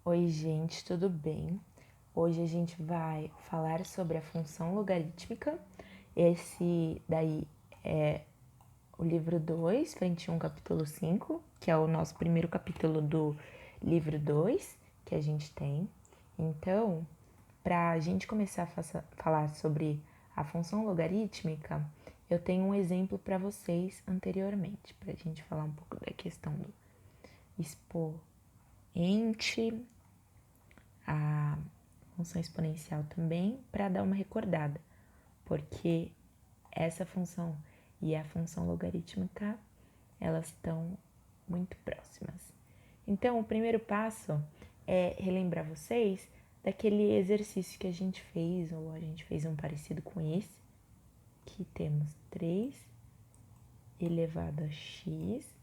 Oi, gente, tudo bem? Hoje a gente vai falar sobre a função logarítmica. Esse daí é o livro 2, frente 1, capítulo 5, que é o nosso primeiro capítulo do livro 2 que a gente tem. Então, para a gente começar a falar sobre a função logarítmica, eu tenho um exemplo para vocês anteriormente, para a gente falar um pouco da questão do expoente, a função exponencial também, para dar uma recordada, porque essa função e a função logarítmica, elas estão muito próximas. Então, o primeiro passo é relembrar vocês daquele exercício que a gente fez, ou a gente fez um parecido com esse, que temos 3 elevado a x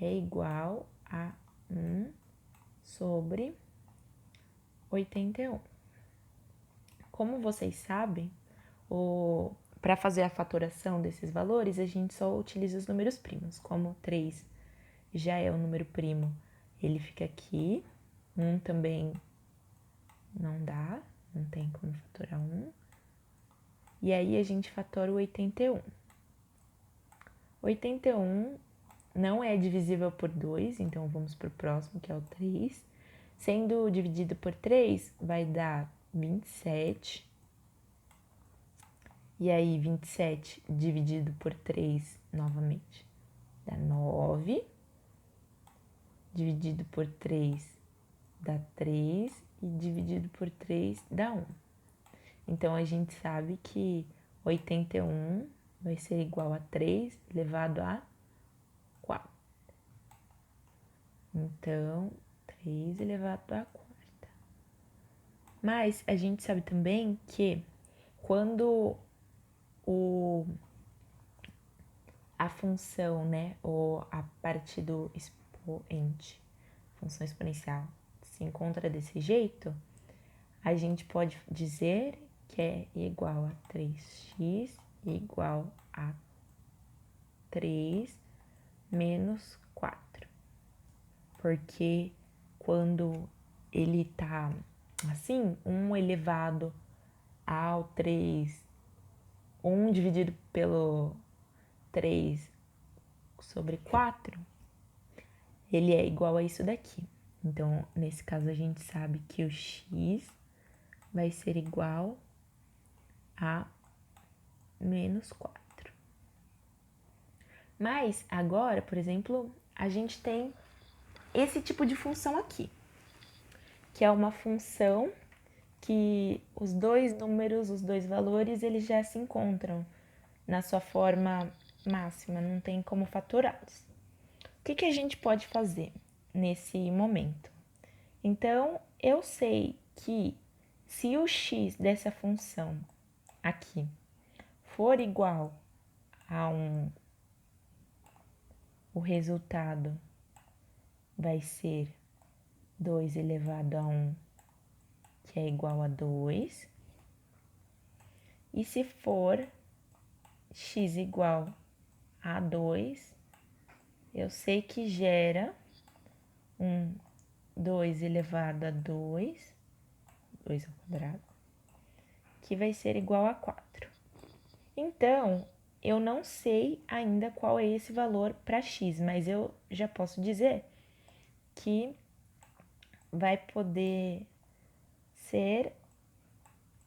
é igual a 1 sobre 81. Como vocês sabem, para fazer a fatoração desses valores, a gente só utiliza os números primos. Como 3 já é um número primo, ele fica aqui. 1 também não dá, não tem como fatorar 1. E aí a gente fatora o 81. 81 não é divisível por 2, então vamos para o próximo, que é o 3. Sendo dividido por 3, vai dar 27. E aí, 27 dividido por 3 novamente dá 9. Dividido por 3 dá 3. E dividido por 3 dá 1. Então, a gente sabe que 81 vai ser igual a 3 elevado a 4. Então, 3 elevado a 4. Mas a gente sabe também que quando a função, né, ou a parte do expoente, função exponencial, se encontra desse jeito, a gente pode dizer que é igual a 3x igual a 3 menos 4. Porque quando ele tá assim, 1 elevado ao 3, 1 dividido pelo 3 sobre 4, ele é igual a isso daqui. Então, nesse caso, a gente sabe que o x vai ser igual a menos 4. Mas agora, por exemplo, a gente tem esse tipo de função aqui, que é uma função que os dois números, os dois valores, eles já se encontram na sua forma máxima, não tem como fatorá-los. O que a gente pode fazer nesse momento? Então, eu sei que se o x dessa função aqui for igual a o resultado vai ser 2 elevado a 1, que é igual a 2. E se for x igual a 2, eu sei que gera 2 elevado a 2, 2 ao quadrado, que vai ser igual a 4. Então, eu não sei ainda qual é esse valor para x, mas eu já posso dizer que vai poder ser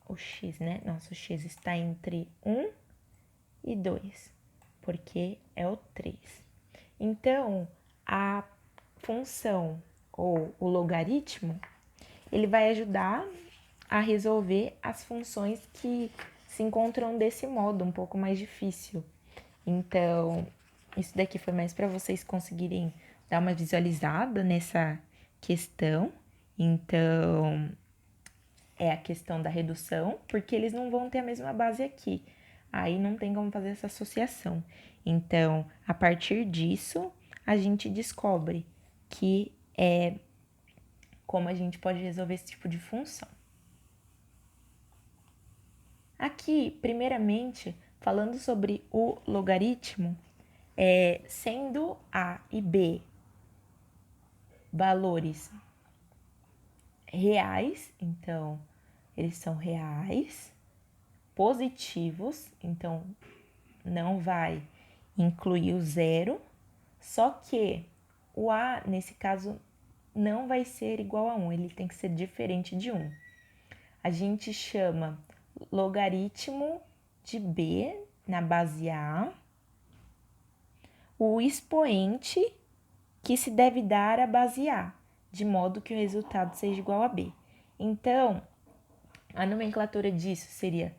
o x, né? Nosso x está entre 1 e 2, porque é o 3. Então, a função ou o logaritmo, ele vai ajudar a resolver as funções que se encontram desse modo, um pouco mais difícil. Então, isso daqui foi mais para vocês conseguirem dar uma visualizada nessa questão. Então, é a questão da redução, porque eles não vão ter a mesma base aqui. Aí não tem como fazer essa associação. Então, a partir disso, a gente descobre que é como a gente pode resolver esse tipo de função. Aqui, primeiramente, falando sobre o logaritmo, sendo A e B valores reais, então eles são reais, positivos, então não vai incluir o zero, só que o A, nesse caso, não vai ser igual a 1, ele tem que ser diferente de 1. A gente chama logaritmo de B na base A o expoente que se deve dar à base A, de modo que o resultado seja igual a B. Então, a nomenclatura disso seria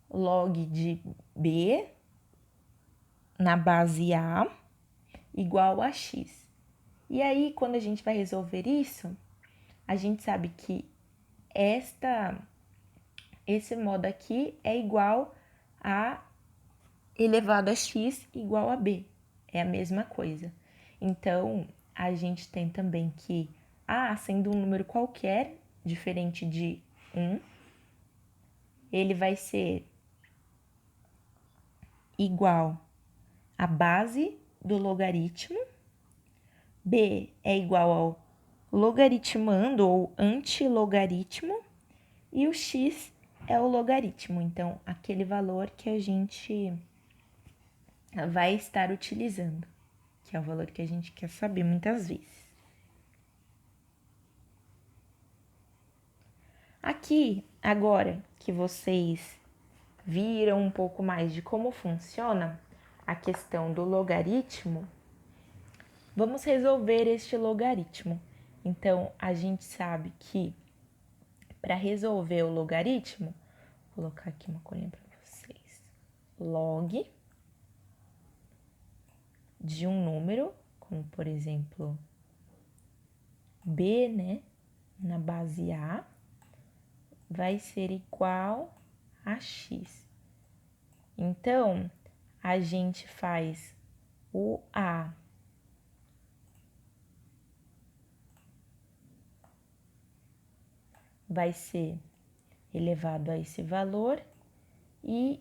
log de B na base A igual a x. E aí, quando a gente vai resolver isso, a gente sabe que esse modo aqui é igual a elevado a x igual a b. É a mesma coisa. Então, a gente tem também que A, sendo um número qualquer, diferente de 1, ele vai ser igual à base do logaritmo. B é igual ao logaritmando ou antilogaritmo. E o x é o logaritmo, então aquele valor que a gente vai estar utilizando, que é o valor que a gente quer saber muitas vezes. Aqui, agora que vocês viram um pouco mais de como funciona a questão do logaritmo, vamos resolver este logaritmo. Então, a gente sabe que para resolver o logaritmo, vou colocar aqui uma colinha para vocês. Log de um número, como por exemplo B, né, na base A, vai ser igual a x. Então, a gente faz o A vai ser elevado a esse valor e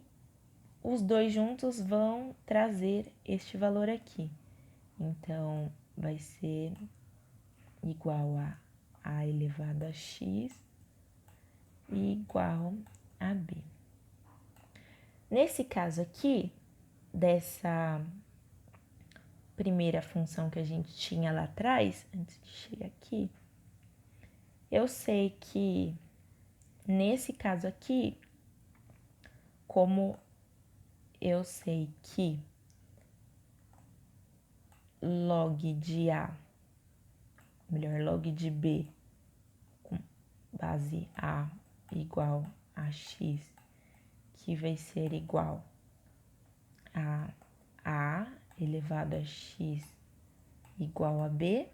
os dois juntos vão trazer este valor aqui. Então, vai ser igual a A elevado a x e igual a B. Nesse caso aqui, dessa primeira função que a gente tinha lá atrás, antes de chegar aqui, eu sei que nesse caso aqui, como eu sei que log de A, melhor, log de B com base A igual a x, que vai ser igual a A elevado a x igual a B,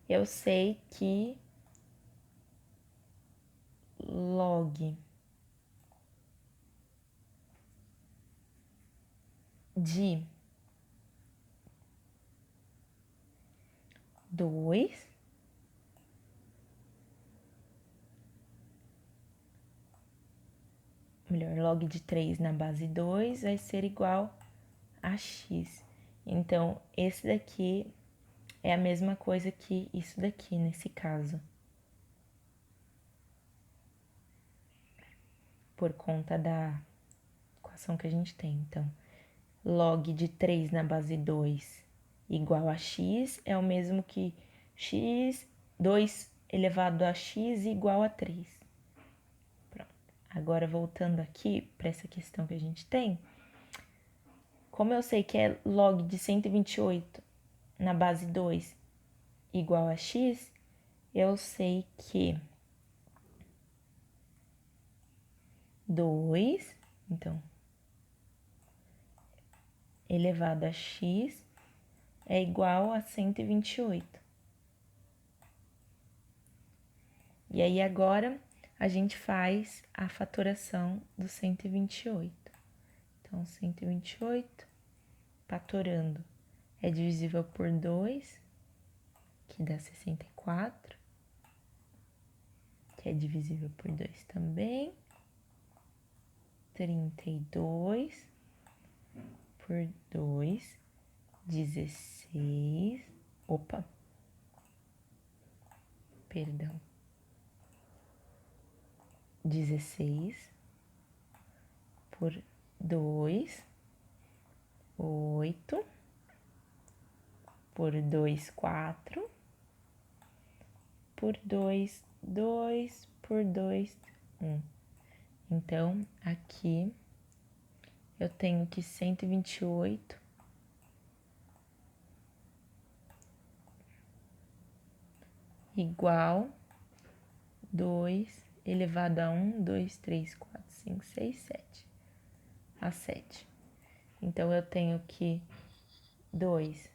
eu sei que log de 2 melhor, log de 3 na base 2 vai ser igual a x. Então, esse daqui é a mesma coisa que isso daqui, nesse caso. Por conta da equação que a gente tem. Então, log de 3 na base 2 igual a x é o mesmo que x, 2 elevado a x igual a 3. Pronto. Agora, voltando aqui para essa questão que a gente tem, como eu sei que é log de 128 na base 2 igual a x, eu sei que 2, então, elevado a x é igual a 128. E aí, agora, a gente faz a fatoração do 128. Então, 128, fatorando, é divisível por 2, que dá 64, que é divisível por 2 também. 32 por 2, 16. Opa! perdão, 16 por 2, 8 por 2, 4 por 2, 2 por 2, 1. Então, aqui eu tenho que 128 igual 2 elevado a 1, 2, 3, 4, 5, 6, 7. A 7. Então, eu tenho que 2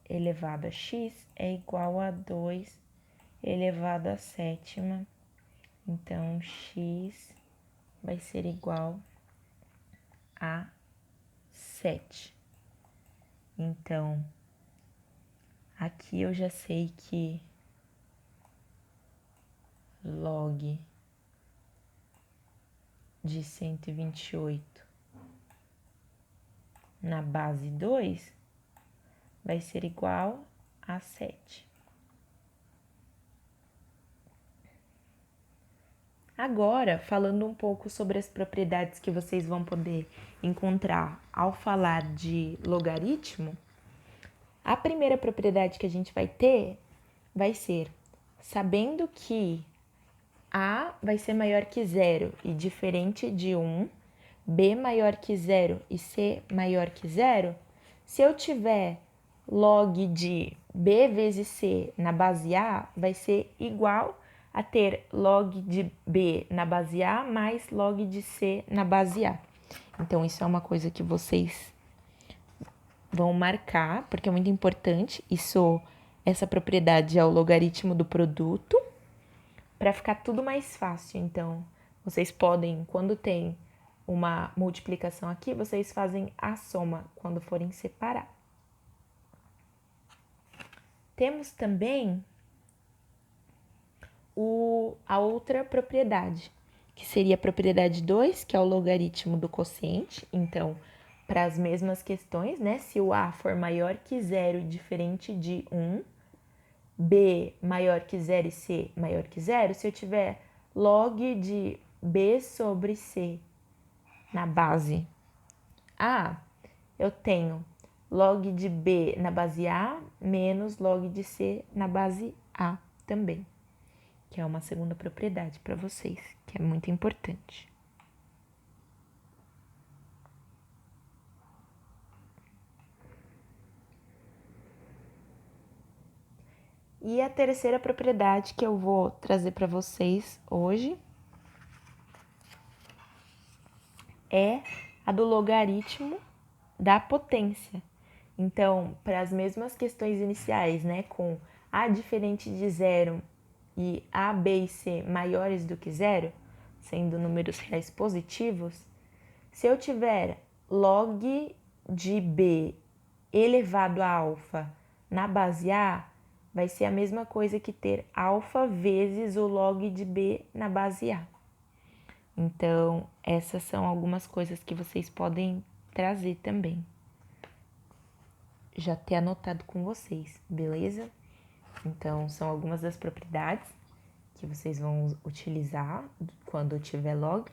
elevado a x é igual a 2 elevado a sétima. Então, x vai ser igual a 7. Então, aqui eu já sei que log de 128 na base 2 vai ser igual a 7. Agora, falando um pouco sobre as propriedades que vocês vão poder encontrar ao falar de logaritmo, a primeira propriedade que a gente vai ter vai ser, sabendo que A vai ser maior que zero e diferente de 1, B maior que zero e C maior que zero, se eu tiver log de B vezes C na base A, vai ser igual a ter log de B na base A mais log de C na base A. Então, isso é uma coisa que vocês vão marcar, porque é muito importante. Essa propriedade é o logaritmo do produto, para ficar tudo mais fácil. Então, vocês podem, quando tem uma multiplicação aqui, vocês fazem a soma quando forem separar. Temos também a outra propriedade, que seria a propriedade 2, que é o logaritmo do quociente. Então, para as mesmas questões, né? Se o A for maior que zero e diferente de 1, B maior que zero e C maior que zero, se eu tiver log de B sobre C na base A, eu tenho log de B na base A menos log de C na base A também, que é uma segunda propriedade para vocês, que é muito importante. E a terceira propriedade que eu vou trazer para vocês hoje é a do logaritmo da potência. Então, para as mesmas questões iniciais, né, com A diferente de zero e A, B e C maiores do que zero, sendo números reais positivos, se eu tiver log de B elevado a alfa na base A, vai ser a mesma coisa que ter alfa vezes o log de B na base A. Então, essas são algumas coisas que vocês podem trazer também. Já ter anotado com vocês, beleza? Então, são algumas das propriedades que vocês vão utilizar quando tiver log.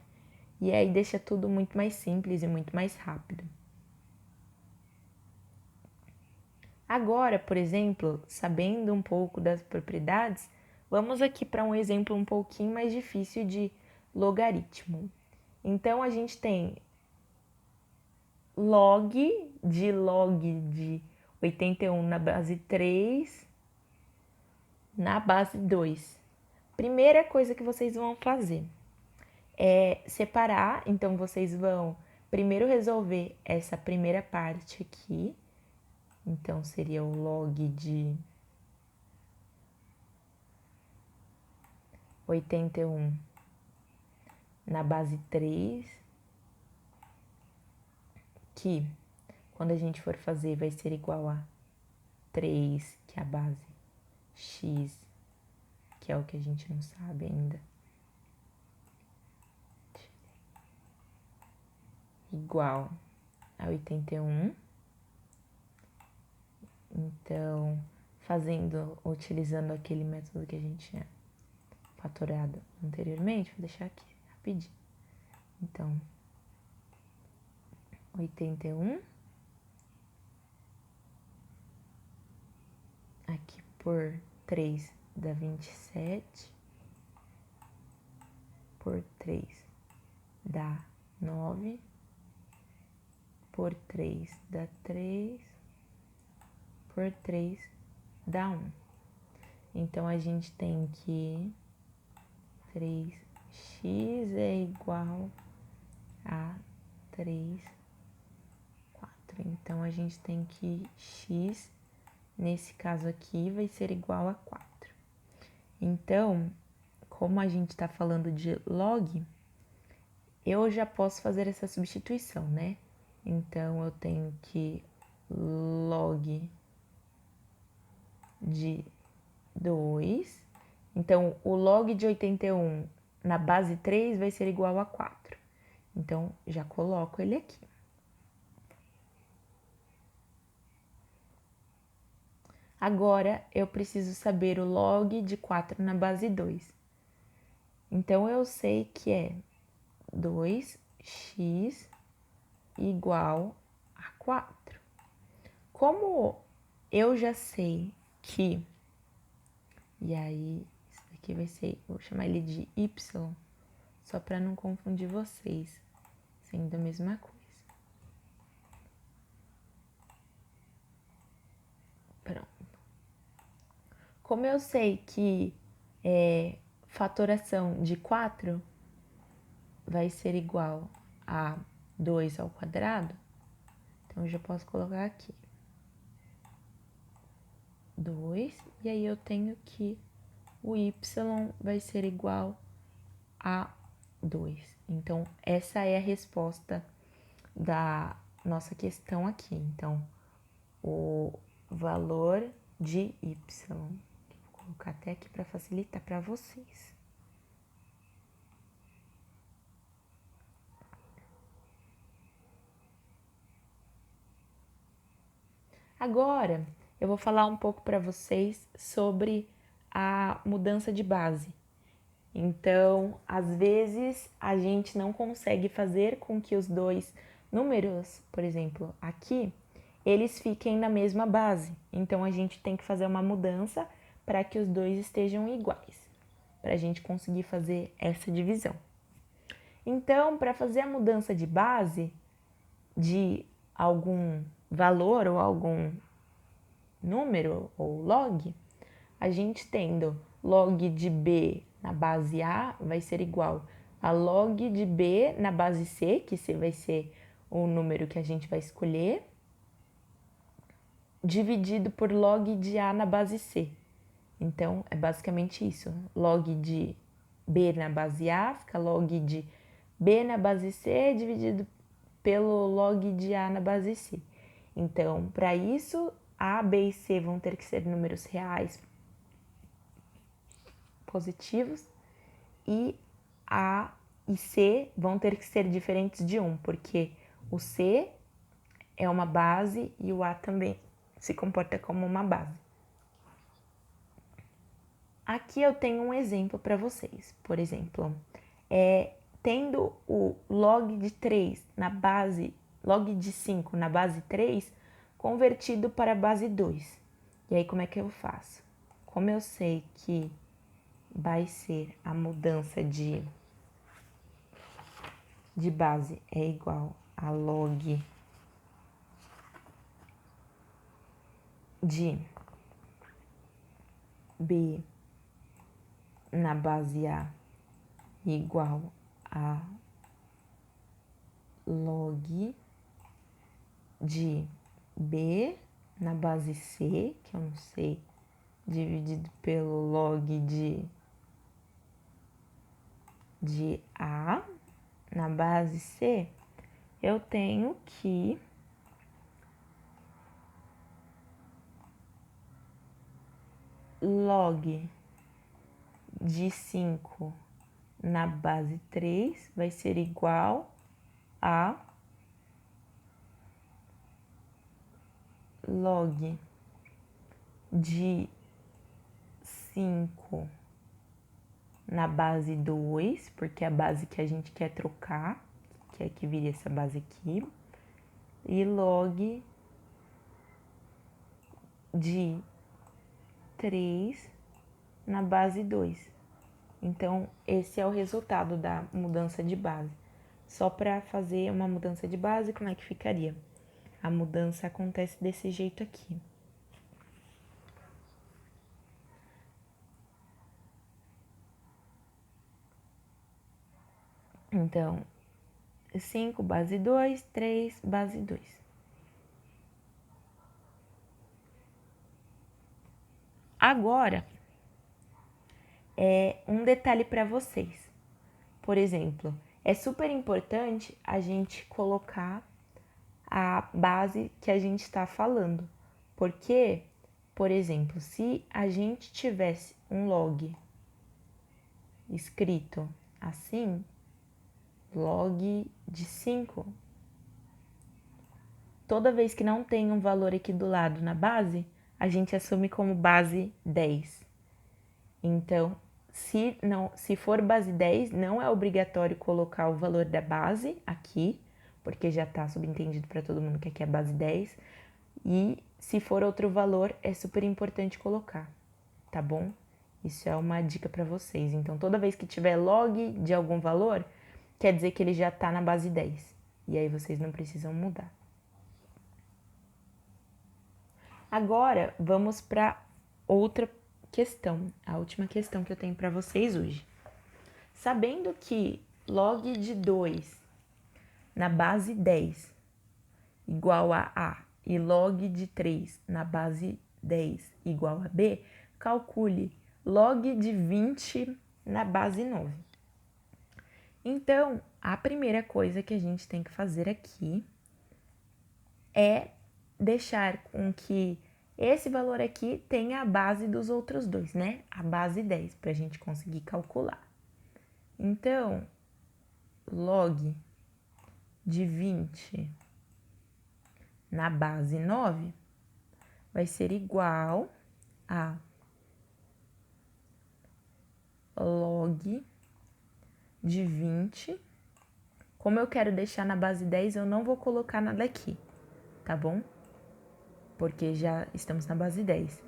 E aí deixa tudo muito mais simples e muito mais rápido. Agora, por exemplo, sabendo um pouco das propriedades, vamos aqui para um exemplo um pouquinho mais difícil de logaritmo. Então, a gente tem log de 81 na base 3 na base 2. Primeira coisa que vocês vão fazer é separar, então vocês vão primeiro resolver essa primeira parte aqui. Então, seria o log de 81 na base 3, que quando a gente for fazer vai ser igual a 3, que é a base x, que é o que a gente não sabe ainda, igual a 81. Então, utilizando aquele método que a gente fatorado anteriormente, vou deixar aqui rapidinho. Então, 81 aqui por 3 dá 27, por 3 dá 9, por 3 dá 3, por 3 dá 1. Então, a gente tem que 3x é igual a 3, 4. Então, a gente tem que x, nesse caso aqui, vai ser igual a 4. Então, como a gente está falando de log, eu já posso fazer essa substituição, né? Então, eu tenho que log de 2. Então, o log de 81 na base 3 vai ser igual a 4. Então, já coloco ele aqui. Agora, eu preciso saber o log de 4 na base 2. Então, eu sei que é 2x igual a 4. Como eu já sei que... E aí, isso daqui vai ser... Vou chamar ele de y, só para não confundir vocês, sendo a mesma coisa. Pronto. Como eu sei que fatoração de 4 vai ser igual a 2 ao quadrado, então eu já posso colocar aqui 2, e aí eu tenho que o y vai ser igual a 2. Então, essa é a resposta da nossa questão aqui. Então, o valor de y, vou colocar até aqui para facilitar para vocês. Agora, eu vou falar um pouco para vocês sobre a mudança de base. Então, às vezes, a gente não consegue fazer com que os dois números, por exemplo, aqui, eles fiquem na mesma base. Então, a gente tem que fazer uma mudança para que os dois estejam iguais, para a gente conseguir fazer essa divisão. Então, para fazer a mudança de base de algum valor ou algum número ou log, a gente tendo log de B na base A vai ser igual a log de B na base C, que vai ser o número que a gente vai escolher, dividido por log de A na base C. Então, é basicamente isso. Log de B na base A fica log de B na base C dividido pelo log de A na base C. Então, para isso, A, B e C vão ter que ser números reais positivos e A e C vão ter que ser diferentes de 1, porque o C é uma base e o A também se comporta como uma base. Aqui eu tenho um exemplo para vocês. Por exemplo, tendo o log de 3 na base, log de 5 na base 3, convertido para a base 2. E aí, como é que eu faço? Como eu sei que vai ser a mudança de base é igual a log de B na base A igual a log de B na base C, que eu não sei, dividido pelo log de A na base C, eu tenho que log de 5 na base 3 vai ser igual a log de 5 na base 2, porque é a base que a gente quer trocar, que é que vire essa base aqui, e log de 3 na base 2. Então, esse é o resultado da mudança de base. Só para fazer uma mudança de base, como é que ficaria? A mudança acontece desse jeito aqui. Então, 5 base 2, 3 base 2. Agora, um detalhe para vocês. Por exemplo, é super importante a gente colocar a base que a gente está falando. Porque, por exemplo, se a gente tivesse um log escrito assim, log de 5, toda vez que não tem um valor aqui do lado na base, a gente assume como base 10. Então, se for base 10, não é obrigatório colocar o valor da base aqui, porque já está subentendido para todo mundo que aqui é base 10. E se for outro valor, é super importante colocar, tá bom? Isso é uma dica para vocês. Então, toda vez que tiver log de algum valor, quer dizer que ele já está na base 10. E aí vocês não precisam mudar. Agora, vamos para outra questão, a última questão que eu tenho para vocês hoje. Sabendo que log de 2 na base 10 igual a A e log de 3 na base 10 igual a B, calcule log de 20 na base 9. Então, a primeira coisa que a gente tem que fazer aqui é deixar com que esse valor aqui tenha a base dos outros dois, né? A base 10, para a gente conseguir calcular. Então, log de 20 na base 9 vai ser igual a log de 20. Como eu quero deixar na base 10, eu não vou colocar nada aqui, tá bom? Porque já estamos na base 10.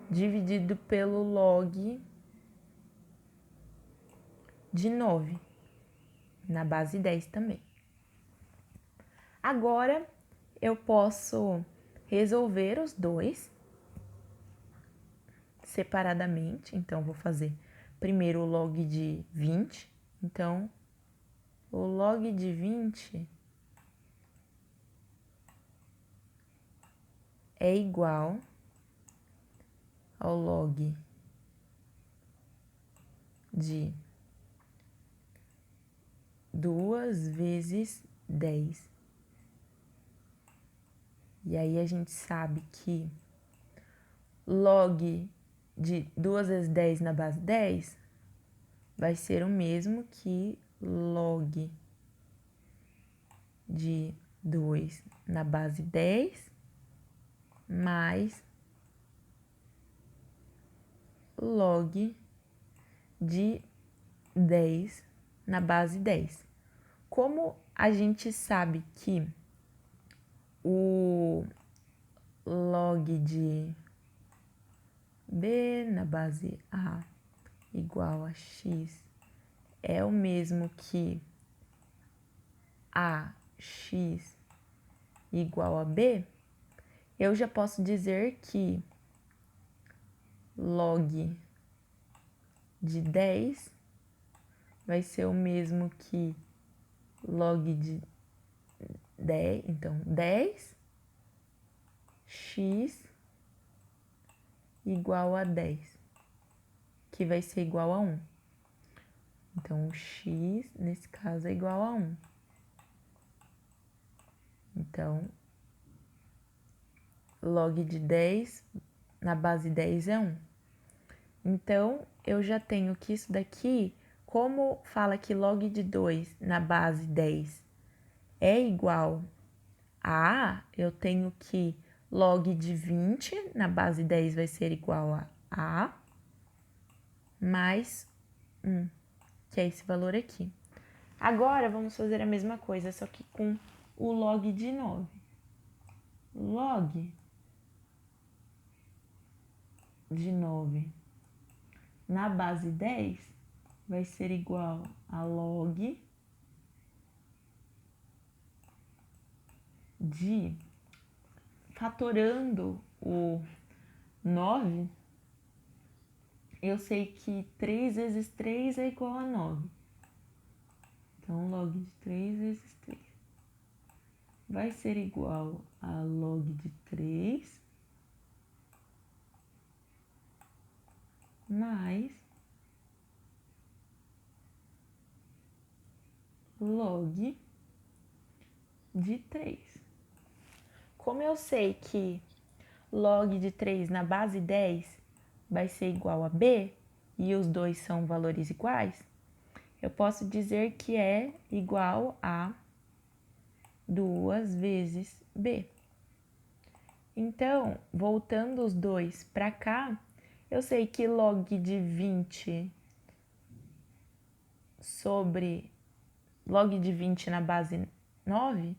Dividido pelo log de 9, na base 10 também. Agora, eu posso resolver os dois separadamente. Então, vou fazer primeiro o log de 20. Então, o log de 20 é igual ao log de 2 vezes 10. E aí a gente sabe que log de 2 vezes 10 na base 10 vai ser o mesmo que log de 2 na base 10 mais log de 10 na base 10. Como a gente sabe que o log de b na base a igual a x é o mesmo que ax igual a b, eu já posso dizer que log de 10 vai ser o mesmo que log de 10, então 10 x igual a 10, que vai ser igual a 1. Então, o x, nesse caso, é igual a 1. Então, log de 10 na base 10 é 1. Então, eu já tenho que isso daqui, como fala que log de 2 na base 10 é igual a A, eu tenho que log de 20 na base 10 vai ser igual a A, mais que é esse valor aqui. Agora, vamos fazer a mesma coisa, só que com o log de 9. Log de 9 na base 10 vai ser igual a log de, fatorando o 9, eu sei que 3 vezes 3 é igual a 9. Então, log de 3 vezes 3 vai ser igual a log de 3 mais log de 3. Como eu sei que log de 3 na base 10 vai ser igual a b, e os dois são valores iguais, eu posso dizer que é igual a 2 vezes b. Então, voltando os dois para cá, eu sei que log de 20 sobre log de 20 na base 9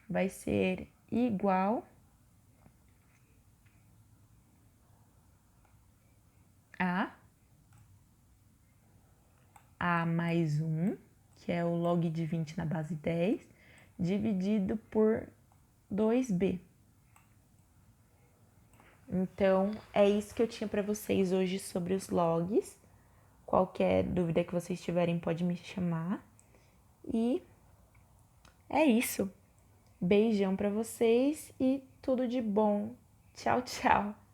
vai ser igual a mais 1, que é o log de 20 na base 10, dividido por 2b. Então, é isso que eu tinha para vocês hoje sobre os logs. Qualquer dúvida que vocês tiverem, pode me chamar. E é isso. Beijão para vocês e tudo de bom. Tchau, tchau.